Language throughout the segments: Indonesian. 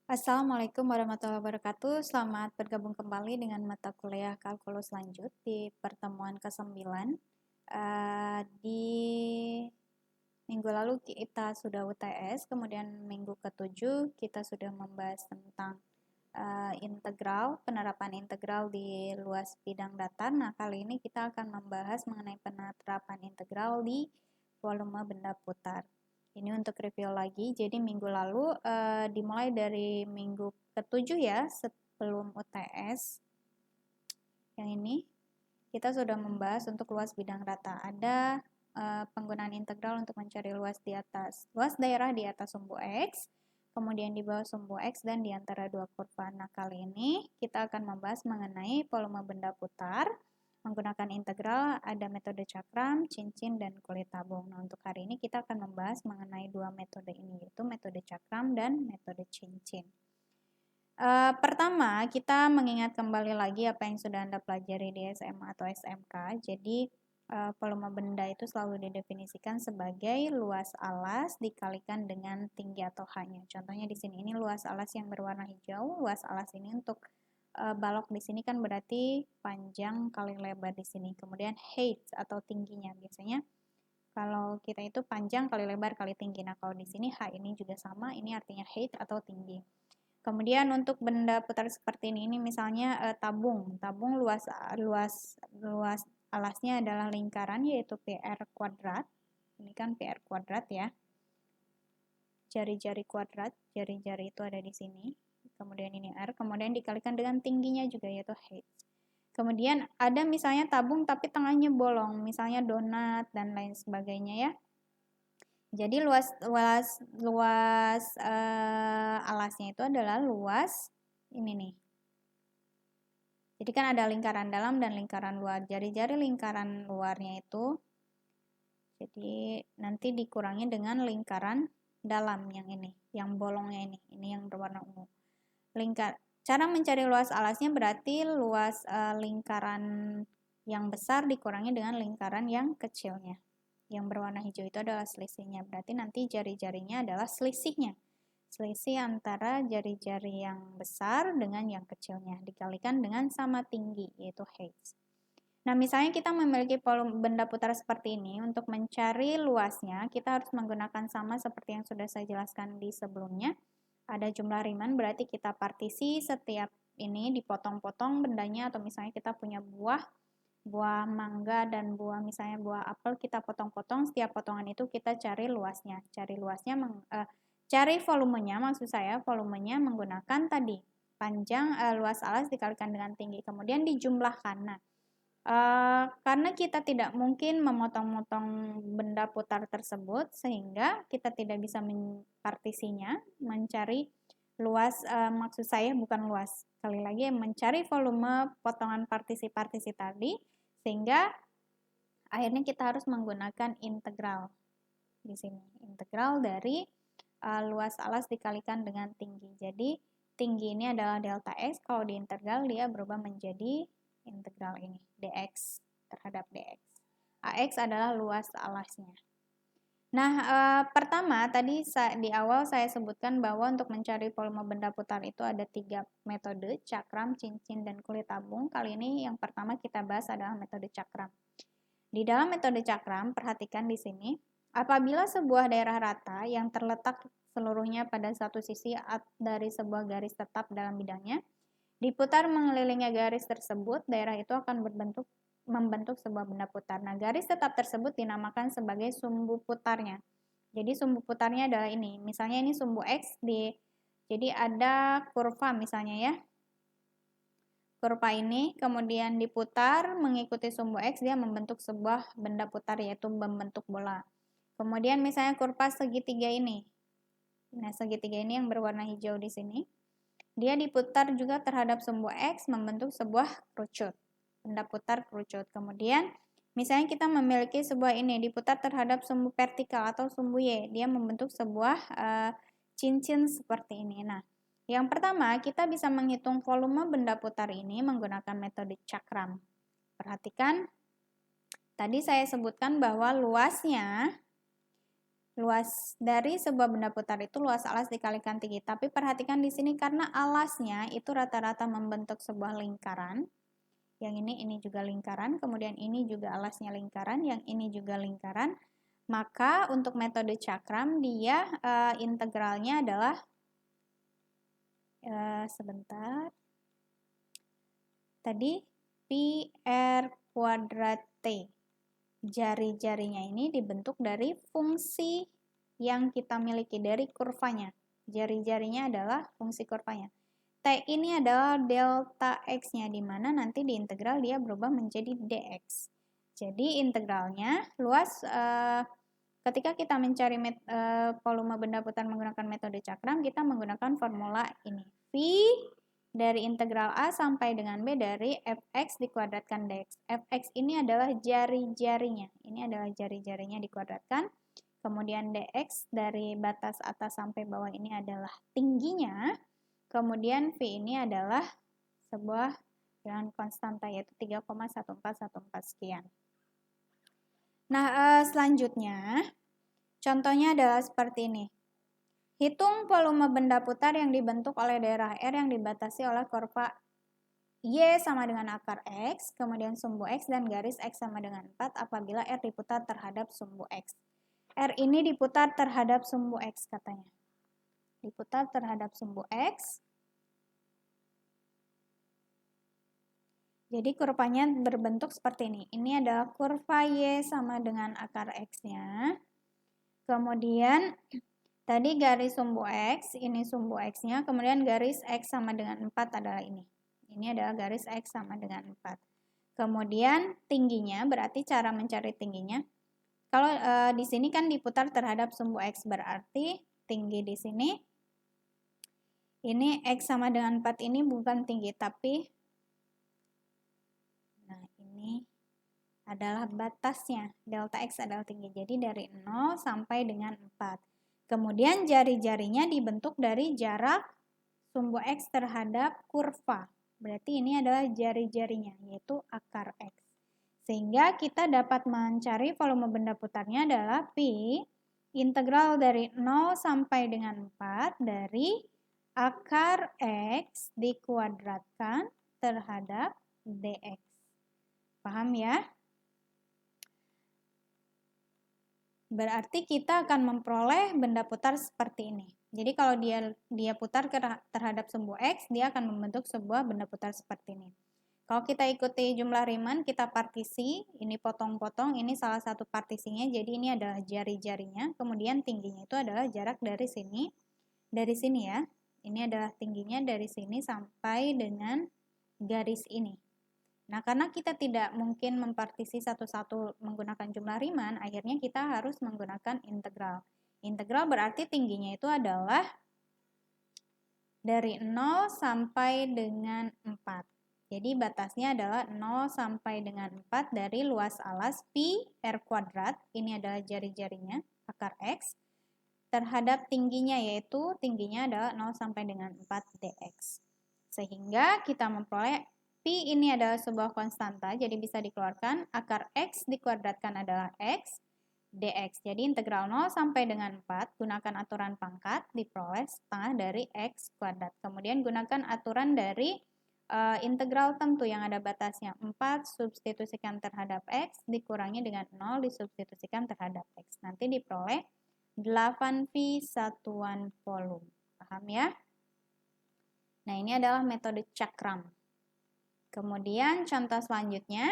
Assalamualaikum warahmatullahi wabarakatuh. Selamat bergabung kembali dengan mata kuliah kalkulus lanjut di pertemuan ke-9. Di minggu lalu kita sudah UTS, kemudian minggu ke-7 kita sudah membahas tentang integral, penerapan integral di luas bidang datar. Nah, kali ini kita akan membahas mengenai penerapan integral di volume benda putar. Ini untuk review lagi. Jadi minggu lalu dimulai dari minggu ke-7 ya, sebelum UTS. Yang ini kita sudah membahas untuk luas bidang rata. Ada penggunaan integral untuk mencari luas daerah di atas sumbu X, kemudian di bawah sumbu X dan di antara dua kurva. Nah, kali ini kita akan membahas mengenai volume benda putar. Menggunakan integral ada metode cakram, cincin, dan kulit tabung. Nah, untuk hari ini kita akan membahas mengenai dua metode ini, yaitu metode cakram dan metode cincin. Pertama, kita mengingat kembali lagi apa yang sudah Anda pelajari di SMA atau SMK. Jadi, volume benda itu selalu didefinisikan sebagai luas alas dikalikan dengan tinggi atau H-nya. Contohnya di sini, ini luas alas yang berwarna hijau. Luas alas ini untuk balok di sini kan berarti panjang kali lebar di sini. Kemudian height atau tingginya biasanya kalau kita itu panjang kali lebar kali tinggi. Nah, kalau di sini H ini juga sama, ini artinya height atau tinggi. Kemudian untuk benda putar seperti ini misalnya tabung. Tabung luas alasnya adalah lingkaran yaitu PR kuadrat. Ini kan PR kuadrat ya. Jari-jari kuadrat, jari-jari itu ada di sini. Kemudian ini R, kemudian dikalikan dengan tingginya juga yaitu height. Kemudian ada misalnya tabung tapi tengahnya bolong, misalnya donat dan lain sebagainya ya. Jadi luas alasnya itu adalah luas ini nih. Jadi kan ada lingkaran dalam dan lingkaran luar. Jari-jari lingkaran luarnya itu jadi nanti dikurangi dengan lingkaran dalam yang ini, yang bolongnya ini yang berwarna ungu. Cara mencari luas alasnya berarti luas lingkaran yang besar dikurangi dengan lingkaran yang kecilnya. Yang berwarna hijau itu adalah selisihnya. Berarti nanti jari-jarinya adalah selisihnya. Selisih antara jari-jari yang besar dengan yang kecilnya. Dikalikan dengan sama tinggi, yaitu height. Nah, misalnya kita memiliki volume benda putar seperti ini. Untuk mencari luasnya, kita harus menggunakan sama seperti yang sudah saya jelaskan di sebelumnya. Ada jumlah Riemann, berarti kita partisi setiap ini dipotong-potong bendanya. Atau misalnya kita punya buah mangga dan misalnya buah apel kita potong-potong, setiap potongan itu kita cari luasnya. Cari volumenya, maksud saya volumenya menggunakan tadi panjang luas alas dikalikan dengan tinggi, kemudian dijumlahkan. Nah, karena kita tidak mungkin memotong-motong benda putar tersebut sehingga kita tidak bisa mempartisinya, mencari luas, maksud saya bukan luas, sekali lagi mencari volume potongan partisi-partisi tadi, sehingga akhirnya kita harus menggunakan integral di sini. Integral dari luas alas dikalikan dengan tinggi. Jadi tinggi ini adalah delta X, kalau diintegral dia berubah menjadi integral ini, dx terhadap dx. AX adalah luas alasnya. Nah, pertama tadi di awal saya sebutkan bahwa untuk mencari volume benda putar itu ada 3 metode, cakram, cincin, dan kulit tabung. Kali ini yang pertama kita bahas adalah metode cakram. Di dalam metode cakram, perhatikan di sini, apabila sebuah daerah rata yang terletak seluruhnya pada satu sisi dari sebuah garis tetap dalam bidangnya, diputar mengelilingi garis tersebut, daerah itu akan membentuk sebuah benda putar. Nah, garis tetap tersebut dinamakan sebagai sumbu putarnya. Jadi sumbu putarnya adalah ini. Misalnya ini sumbu X jadi ada kurva misalnya ya. Kurva ini kemudian diputar mengikuti sumbu X, dia membentuk sebuah benda putar yaitu membentuk bola. Kemudian misalnya kurva segitiga ini. Nah, segitiga ini yang berwarna hijau di sini. Dia diputar juga terhadap sumbu X membentuk sebuah kerucut. Benda putar kerucut. Kemudian misalnya kita memiliki sebuah ini diputar terhadap sumbu vertikal atau sumbu Y, dia membentuk sebuah cincin seperti ini. Nah, yang pertama kita bisa menghitung volume benda putar ini menggunakan metode cakram. Perhatikan, tadi saya sebutkan bahwa luasnya luas dari sebuah benda putar itu luas alas dikalikan tinggi. Tapi perhatikan di sini karena alasnya itu rata-rata membentuk sebuah lingkaran. Yang ini juga lingkaran, kemudian ini juga alasnya lingkaran, yang ini juga lingkaran. Maka untuk metode cakram dia integralnya adalah sebentar. Tadi pi r kuadrat t. Jari-jarinya ini dibentuk dari fungsi yang kita miliki dari kurvanya. Jari-jarinya adalah fungsi kurvanya. T ini adalah delta X-nya, di mana nanti di integral dia berubah menjadi dx. Jadi integralnya luas, ketika kita mencari volume benda putar menggunakan metode cakram, kita menggunakan formula ini. V dari integral A sampai dengan B dari fx dikuadratkan dx. Fx ini adalah jari-jarinya. Ini adalah jari-jarinya dikuadratkan. Kemudian dx dari batas atas sampai bawah ini adalah tingginya. Kemudian V ini adalah sebuah dengan konstanta yaitu 3,1414 sekian. Nah, selanjutnya contohnya adalah seperti ini. Hitung volume benda putar yang dibentuk oleh daerah R yang dibatasi oleh kurva Y sama dengan akar X, kemudian sumbu X dan garis X sama dengan 4 apabila R diputar terhadap sumbu X. R ini diputar terhadap sumbu X katanya. Diputar terhadap sumbu X. Jadi kurvanya berbentuk seperti ini. Ini adalah kurva Y sama dengan akar X-nya. Kemudian tadi garis sumbu X, ini sumbu X-nya, kemudian garis X sama dengan 4 adalah ini. Ini adalah garis X sama dengan 4. Kemudian tingginya, berarti cara mencari tingginya. Kalau di sini kan diputar terhadap sumbu X, berarti tinggi di sini. Ini X sama dengan 4 ini bukan tinggi, tapi nah ini adalah batasnya. Delta X adalah tinggi. Jadi dari 0 sampai dengan 4. Kemudian jari-jarinya dibentuk dari jarak sumbu X terhadap kurva. Berarti ini adalah jari-jarinya, yaitu akar X. Sehingga kita dapat mencari volume benda putarnya adalah Pi integral dari 0 sampai dengan 4 dari akar X dikuadratkan terhadap dx. Paham ya? Berarti kita akan memperoleh benda putar seperti ini. Jadi kalau dia putar terhadap sumbu X, dia akan membentuk sebuah benda putar seperti ini. Kalau kita ikuti jumlah Riemann, kita partisi, ini potong-potong, ini salah satu partisinya, jadi ini adalah jari-jarinya, kemudian tingginya itu adalah jarak dari sini ya. Ini adalah tingginya dari sini sampai dengan garis ini. Nah, karena kita tidak mungkin mempartisi satu-satu menggunakan jumlah Riemann, akhirnya kita harus menggunakan integral. Integral berarti tingginya itu adalah dari 0 sampai dengan 4. Jadi batasnya adalah 0 sampai dengan 4 dari luas alas pi r kuadrat, ini adalah jari-jarinya, akar X, terhadap tingginya, yaitu tingginya adalah 0 sampai dengan 4 dx. Sehingga kita memperoleh Pi ini adalah sebuah konstanta, jadi bisa dikeluarkan. Akar X dikuadratkan adalah X, dx. Jadi integral 0 sampai dengan 4, gunakan aturan pangkat, diperoleh setengah dari X kuadrat. Kemudian gunakan aturan dari integral tentu yang ada batasnya 4, substitusikan terhadap X, dikurangi dengan 0, disubstitusikan terhadap X. Nanti diperoleh 8V satuan volume. Paham ya? Nah, ini adalah metode cakram. Kemudian contoh selanjutnya,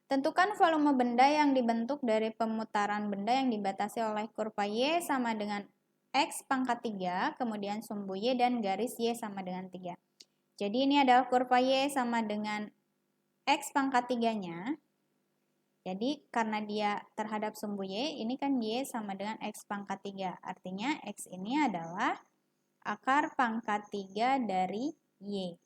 tentukan volume benda yang dibentuk dari pemutaran benda yang dibatasi oleh kurva Y sama dengan X pangkat 3, kemudian sumbu Y dan garis Y sama dengan 3. Jadi ini adalah kurva Y sama dengan X pangkat 3-nya. Jadi karena dia terhadap sumbu Y, ini kan Y sama dengan X pangkat 3. Artinya X ini adalah akar pangkat 3 dari Y.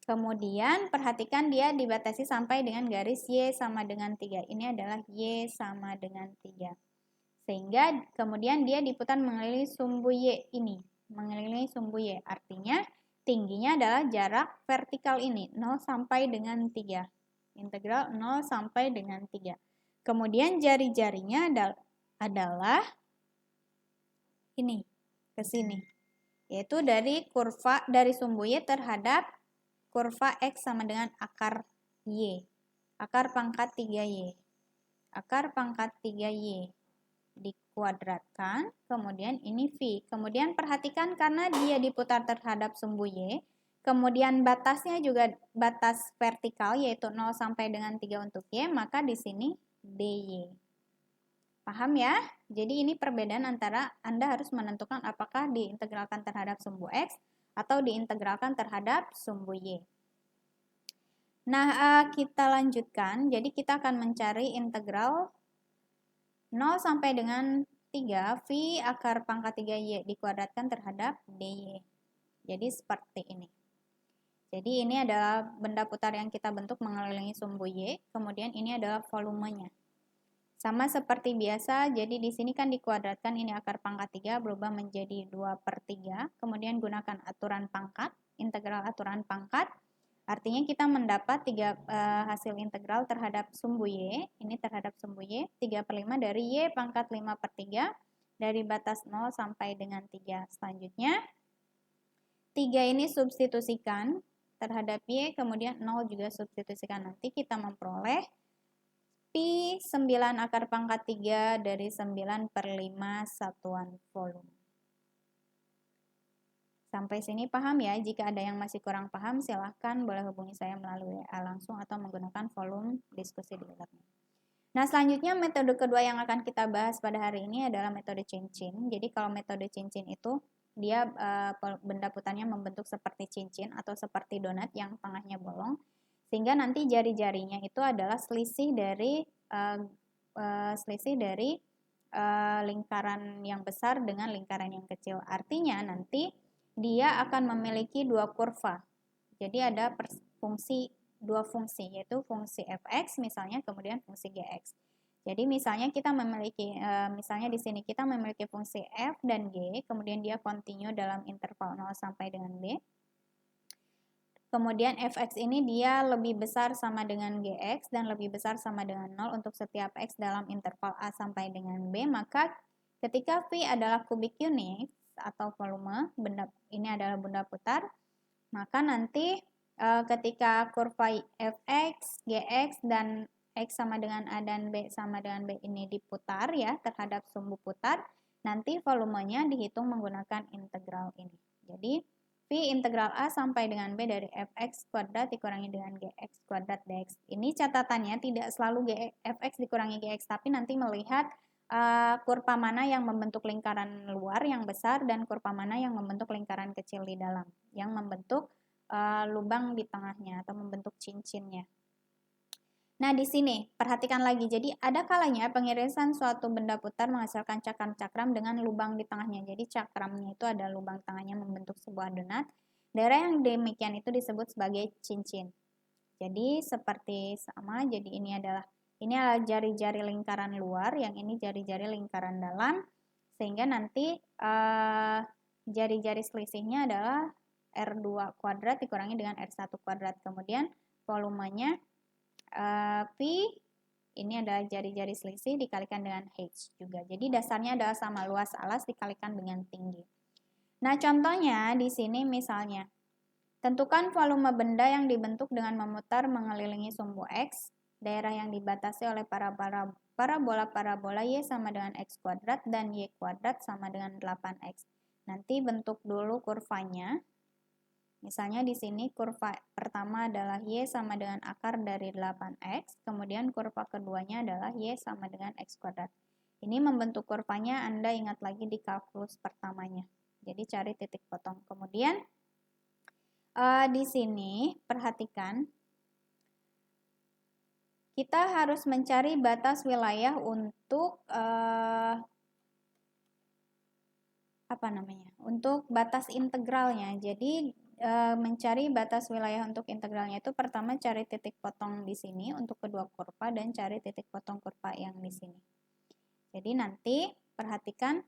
Kemudian perhatikan dia dibatasi sampai dengan garis Y sama dengan 3. Ini adalah Y sama dengan 3. Sehingga kemudian dia diputar mengelilingi sumbu Y ini. Mengelilingi sumbu Y. Artinya tingginya adalah jarak vertikal ini. 0 sampai dengan 3. Integral 0 sampai dengan 3. Kemudian jari-jarinya adalah ini ke sini, yaitu dari sumbu Y terhadap kurva X sama dengan akar Y, akar pangkat 3Y. Akar pangkat 3Y dikuadratkan, kemudian ini V. Kemudian perhatikan karena dia diputar terhadap sumbu Y, kemudian batasnya juga batas vertikal yaitu 0 sampai dengan 3 untuk Y, maka di sini DY. Paham ya? Jadi ini perbedaan antara Anda harus menentukan apakah diintegralkan terhadap sumbu X atau diintegralkan terhadap sumbu Y. Nah, kita lanjutkan. Jadi kita akan mencari integral 0 sampai dengan 3 V akar pangkat 3Y dikuadratkan terhadap DY. Jadi seperti ini. Jadi ini adalah benda putar yang kita bentuk mengelilingi sumbu Y, kemudian ini adalah volumenya. Sama seperti biasa, jadi di sini kan dikuadratkan, ini akar pangkat 3 berubah menjadi 2/3, kemudian gunakan aturan pangkat, integral aturan pangkat, artinya kita mendapat hasil integral terhadap sumbu Y, ini terhadap sumbu Y, 3/5 dari Y pangkat 5/3, dari batas 0 sampai dengan 3. Selanjutnya, 3 ini substitusikan terhadap Y, kemudian 0 juga substitusikan, nanti kita memperoleh Pi 9 akar pangkat 3 dari 9/5 satuan volume. Sampai sini paham ya? Jika ada yang masih kurang paham, silahkan boleh hubungi saya melalui WA langsung atau menggunakan volume diskusi di webnya. Nah, selanjutnya metode kedua yang akan kita bahas pada hari ini adalah metode cincin. Jadi kalau metode cincin itu, dia benda putarnya membentuk seperti cincin atau seperti donat yang tengahnya bolong. Sehingga nanti jari-jarinya itu adalah selisih dari lingkaran yang besar dengan lingkaran yang kecil. Artinya nanti dia akan memiliki dua kurva. Jadi ada dua fungsi, yaitu fungsi fx misalnya, kemudian fungsi gx. Jadi misalnya kita memiliki, misalnya di sini kita memiliki fungsi f dan g, kemudian dia kontinu dalam interval 0 sampai dengan b. Kemudian fx ini dia lebih besar sama dengan gx dan lebih besar sama dengan 0 untuk setiap x dalam interval a sampai dengan b, maka ketika V adalah kubik unit atau volume, ini adalah benda putar, maka nanti ketika kurva fx, gx, dan x sama dengan a dan b sama dengan b ini diputar ya terhadap sumbu putar, nanti volumenya dihitung menggunakan integral ini. Jadi V integral A sampai dengan B dari fx kuadrat dikurangi dengan gx kuadrat dx. Ini catatannya tidak selalu fx dikurangi gx, tapi nanti melihat kurva mana yang membentuk lingkaran luar yang besar dan kurva mana yang membentuk lingkaran kecil di dalam, yang membentuk lubang di tengahnya atau membentuk cincinnya. Nah, di sini perhatikan lagi. Jadi ada kalanya pengirisan suatu benda putar menghasilkan cakram-cakram dengan lubang di tengahnya. Jadi cakramnya itu ada lubang tengahnya membentuk sebuah donat. Daerah yang demikian itu disebut sebagai cincin. Jadi seperti sama. Jadi ini adalah jari-jari lingkaran luar, yang ini jari-jari lingkaran dalam. Sehingga nanti jari-jari selisihnya adalah R2 kuadrat dikurangi dengan R1 kuadrat. Kemudian volumenya P ini adalah jari-jari selisih dikalikan dengan H juga. Jadi dasarnya adalah sama, luas alas dikalikan dengan tinggi. Nah, contohnya di sini misalnya, tentukan volume benda yang dibentuk dengan memutar mengelilingi sumbu X, daerah yang dibatasi oleh parabola Y sama dengan X kuadrat dan Y kuadrat sama dengan 8X. Nanti bentuk dulu kurvanya. Misalnya di sini kurva pertama adalah Y sama dengan akar dari 8X, kemudian kurva keduanya adalah Y sama dengan X kuadrat. Ini membentuk kurvanya, Anda ingat lagi di kalkulus pertamanya. Jadi cari titik potong. Kemudian di sini perhatikan, kita harus mencari batas wilayah untuk untuk batas integralnya. Jadi mencari batas wilayah untuk integralnya itu pertama cari titik potong di sini untuk kedua kurva dan cari titik potong kurva yang di sini. Jadi nanti perhatikan,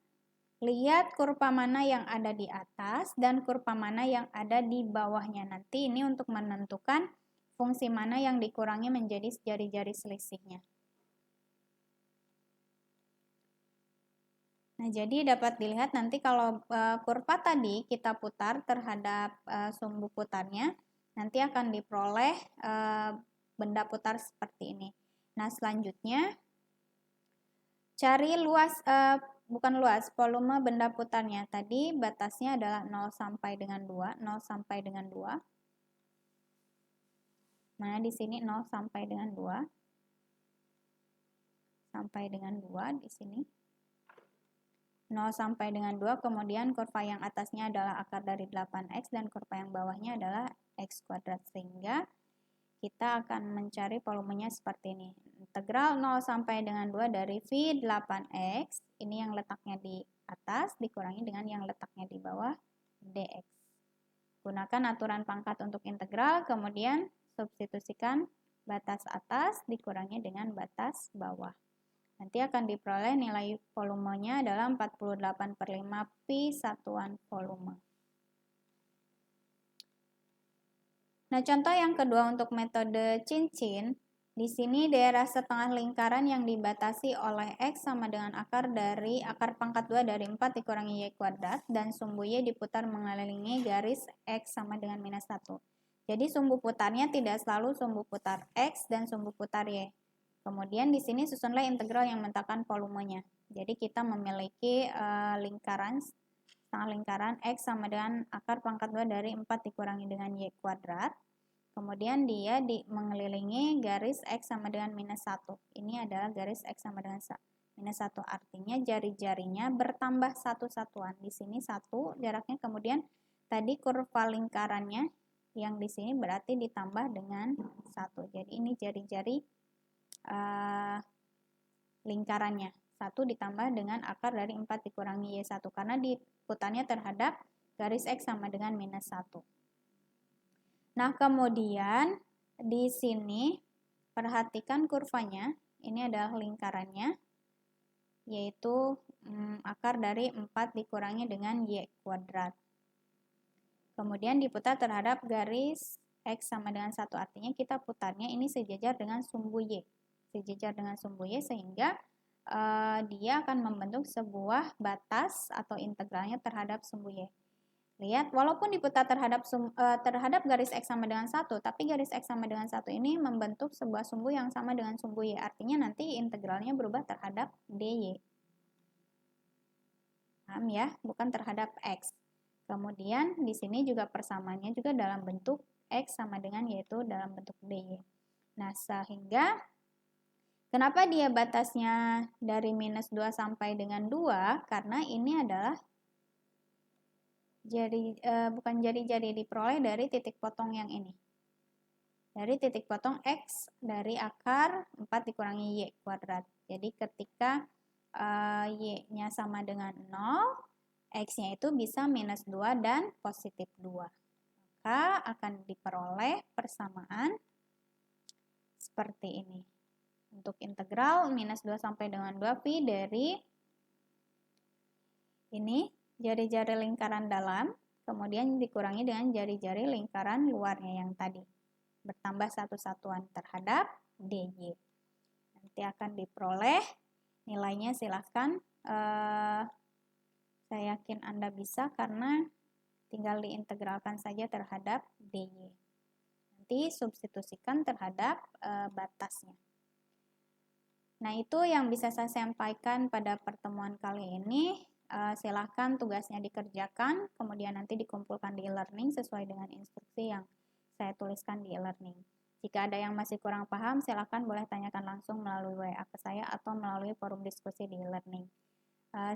lihat kurva mana yang ada di atas dan kurva mana yang ada di bawahnya. Nanti ini untuk menentukan fungsi mana yang dikurangi menjadi jari-jari selisihnya. Nah, jadi dapat dilihat nanti kalau kurva tadi kita putar terhadap sumbu putarnya, nanti akan diperoleh benda putar seperti ini. Nah, selanjutnya cari luas, bukan luas, volume benda putarnya. Tadi batasnya adalah 0 sampai dengan 2, 0 sampai dengan 2. Nah, di sini 0 sampai dengan 2. Sampai dengan 2 di sini. 0 sampai dengan 2, kemudian kurva yang atasnya adalah akar dari 8x dan kurva yang bawahnya adalah x kuadrat. Sehingga kita akan mencari volumenya seperti ini. Integral 0 sampai dengan 2 dari V 8x, ini yang letaknya di atas, dikurangi dengan yang letaknya di bawah, dx. Gunakan aturan pangkat untuk integral, kemudian substitusikan batas atas dikurangi dengan batas bawah. Nanti akan diperoleh nilai volumenya adalah 48/5 pi satuan volume. Nah, contoh yang kedua untuk metode cincin, di sini daerah setengah lingkaran yang dibatasi oleh X sama dengan akar pangkat 2 dari 4 dikurangi Y kuadrat, dan sumbu Y diputar mengelilingi garis X sama dengan minus 1. Jadi sumbu putarnya tidak selalu sumbu putar X dan sumbu putar Y. Kemudian di sini susunlah integral yang menentukan volumenya. Jadi kita memiliki setengah lingkaran X sama dengan akar pangkat 2 dari 4 dikurangi dengan Y kuadrat. Kemudian dia mengelilingi garis X sama dengan minus 1. Ini adalah garis X sama dengan minus 1. Artinya jari-jarinya bertambah satu satuan. Di sini 1 jaraknya, kemudian tadi kurva lingkarannya yang di sini berarti ditambah dengan 1. Jadi ini jari-jari lingkarannya. 1 ditambah dengan akar dari 4 dikurangi Y1 karena diputarnya terhadap garis X sama dengan minus 1. Nah, kemudian di sini perhatikan kurvanya. Ini adalah lingkarannya, yaitu akar dari 4 dikurangi dengan Y kuadrat. Kemudian diputar terhadap garis X sama dengan 1. Artinya kita putarnya ini sejajar dengan sumbu Y. Sejajar dengan sumbu Y sehingga dia akan membentuk sebuah batas atau integralnya terhadap sumbu Y. Lihat, walaupun diputar terhadap garis X sama dengan 1, tapi garis X sama dengan 1 ini membentuk sebuah sumbu yang sama dengan sumbu Y. Artinya nanti integralnya berubah terhadap dy. Paham ya? Bukan terhadap X. Kemudian di sini juga persamaannya juga dalam bentuk X sama dengan yaitu dalam bentuk dy. Nah, sehingga kenapa dia batasnya dari minus 2 sampai dengan 2? Karena ini adalah bukan jari-jari diperoleh dari titik potong yang ini. Dari titik potong X dari akar 4 dikurangi Y kuadrat. Jadi ketika Y-nya sama dengan 0, X-nya itu bisa minus 2 dan positif 2. Maka akan diperoleh persamaan seperti ini. Untuk integral minus 2 sampai dengan 2 pi dari ini jari-jari lingkaran dalam, kemudian dikurangi dengan jari-jari lingkaran luarnya yang tadi. Bertambah satu satuan terhadap dy. Nanti akan diperoleh nilainya, silahkan. Saya yakin Anda bisa karena tinggal diintegralkan saja terhadap dy. Nanti substitusikan terhadap batasnya. Nah, itu yang bisa saya sampaikan pada pertemuan kali ini. Silahkan tugasnya dikerjakan, kemudian nanti dikumpulkan di e-learning sesuai dengan instruksi yang saya tuliskan di e-learning. Jika ada yang masih kurang paham, silahkan boleh tanyakan langsung melalui WA ke saya atau melalui forum diskusi di e-learning.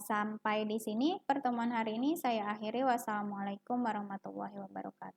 Sampai di sini pertemuan hari ini saya akhiri. Wassalamualaikum warahmatullahi wabarakatuh.